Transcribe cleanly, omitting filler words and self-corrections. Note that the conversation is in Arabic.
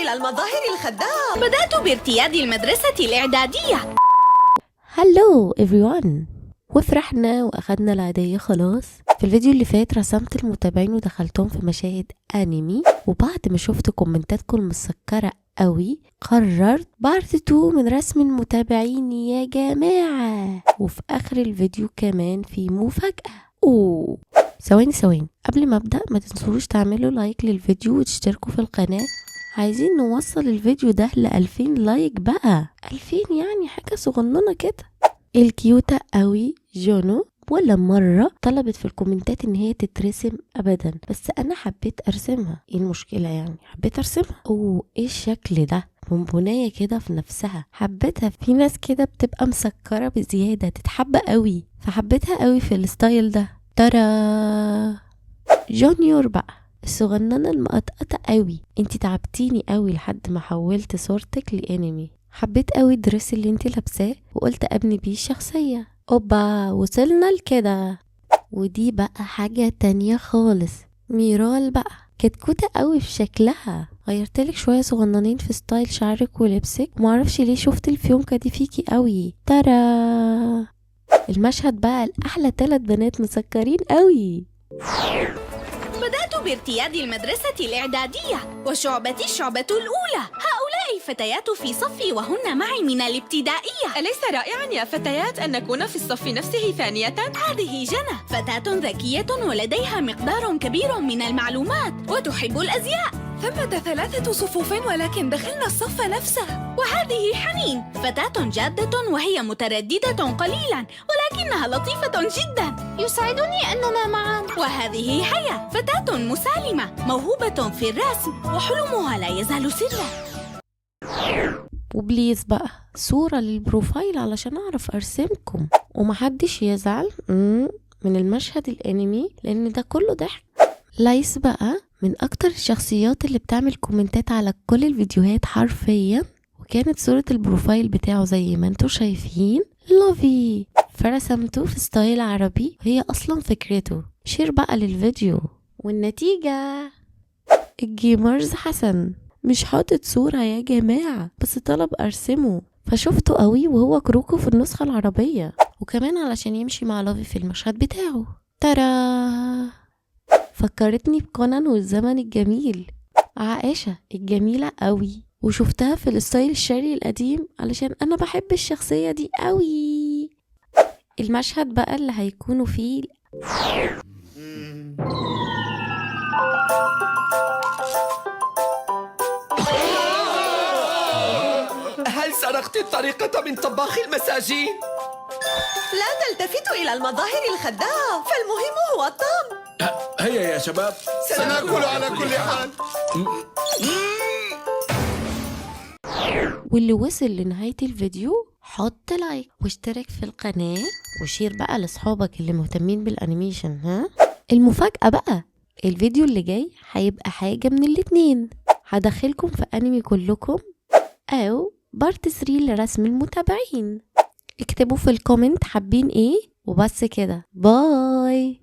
إلى المظاهر الخداعة. بدأت بارتياد المدرسة الإعدادية. هلو everyone، وفرحنا واخدنا العادية خلاص. في الفيديو اللي فات رسمت المتابعين ودخلتهم في مشاهد انمي، وبعد ما شفت كومنتاتكم المسكرة قوي قررت بارت 2 من رسم المتابعين يا جماعة. وفي اخر الفيديو كمان في مفاجأة. ثواني قبل ما ابدأ ما تنسوش تعملوا لايك للفيديو وتشتركوا في القناة. عايزين نوصل الفيديو ده ل2000 لايك بقى. 2000 يعني حاجة صغننة كده. الكيوتة قوي جونو ولا مرة طلبت في الكومنتات ان هي تترسم ابدا، بس انا حبيت ارسمها. ايه المشكلة يعني؟ حبيت ارسمها. ايه الشكل ده؟ بونبوناية كده في نفسها، حبيتها. في ناس كده بتبقى مسكرة بزيادة تتحب قوي، فحبيتها قوي في الستايل ده. ترى جونيور بقى الصغننة المقطقطة قوي، انتي تعبتيني قوي لحد ما حولت صورتك لانمي. حبيت قوي الدرس اللي انتي لابساه وقلت ابني بيه الشخصية. اوبا وصلنا لكده. ودي بقى حاجة تانية خالص. ميرال بقى كتكوتة قوي في شكلها، غيرتلك شوية صغننين في ستايل شعرك ولبسك، ومعرفش ليه شفت الفيونكة دي فيكي قوي. ترى المشهد بقى الأحلى 3 بنات مسكرين قوي. بدأت بارتياد المدرسة الإعدادية وشعبتي الشعبة الأولى. هؤلاء الفتيات في صفي وهن معي من الابتدائية. أليس رائعا يا فتيات أن نكون في الصف نفسه ثانية؟ هذه جنى، فتاة ذكية ولديها مقدار كبير من المعلومات وتحب الأزياء. ثمة 3 صفوف ولكن دخلنا الصف نفسه. وهذه حنين، فتاة جادة وهي مترددة قليلا ولكنها لطيفة جدا. يسعدني أننا معا. وهذه حياة، فتاة مسالمة موهوبة في الرسم وحلمها لا يزال سرا. وبليز بقى صورة للبروفايل علشان أعرف أرسمكم ومحدش يزعل من المشهد الأنمي لأن ده كله ضحك. لايس بقى من أكتر الشخصيات اللي بتعمل كومنتات على كل الفيديوهات حرفيا، وكانت صورة البروفايل بتاعه زي ما انتوا شايفين لوفي، فرسمته في ستايل عربي هي أصلا فكرته. شير بقى للفيديو. والنتيجة الجيمرز حسن مش حاطط صورة يا جماعة، بس طلب أرسمه فشفته قوي وهو كروكو في النسخة العربية، وكمان علشان يمشي مع لوفي في المشهد بتاعه. ترى فكرتني بكونان والزمن الجميل، عائشة الجميلة قوي، وشفتها في الستايل الشرقي القديم علشان أنا بحب الشخصية دي قوي. المشهد بقى اللي هيكونوا فيه هل سرقت الطريقة من طباخ المساجين؟ لا تلتفتوا إلى المظاهر الخداعة، فالمهم هو الطعم. هيا يا شباب سنأكل على كل حال. واللي وصل لنهاية الفيديو حط لايك واشترك في القناة وشير بقى لأصحابك اللي مهتمين بالانيميشن. المفاجأة بقى الفيديو اللي جاي هيبقى حاجة من الاتنين، هدخلكم في انمي كلكم او بارت 3 لرسم المتابعين. اكتبوا في الكومنت حابين ايه، وبس كده. باي.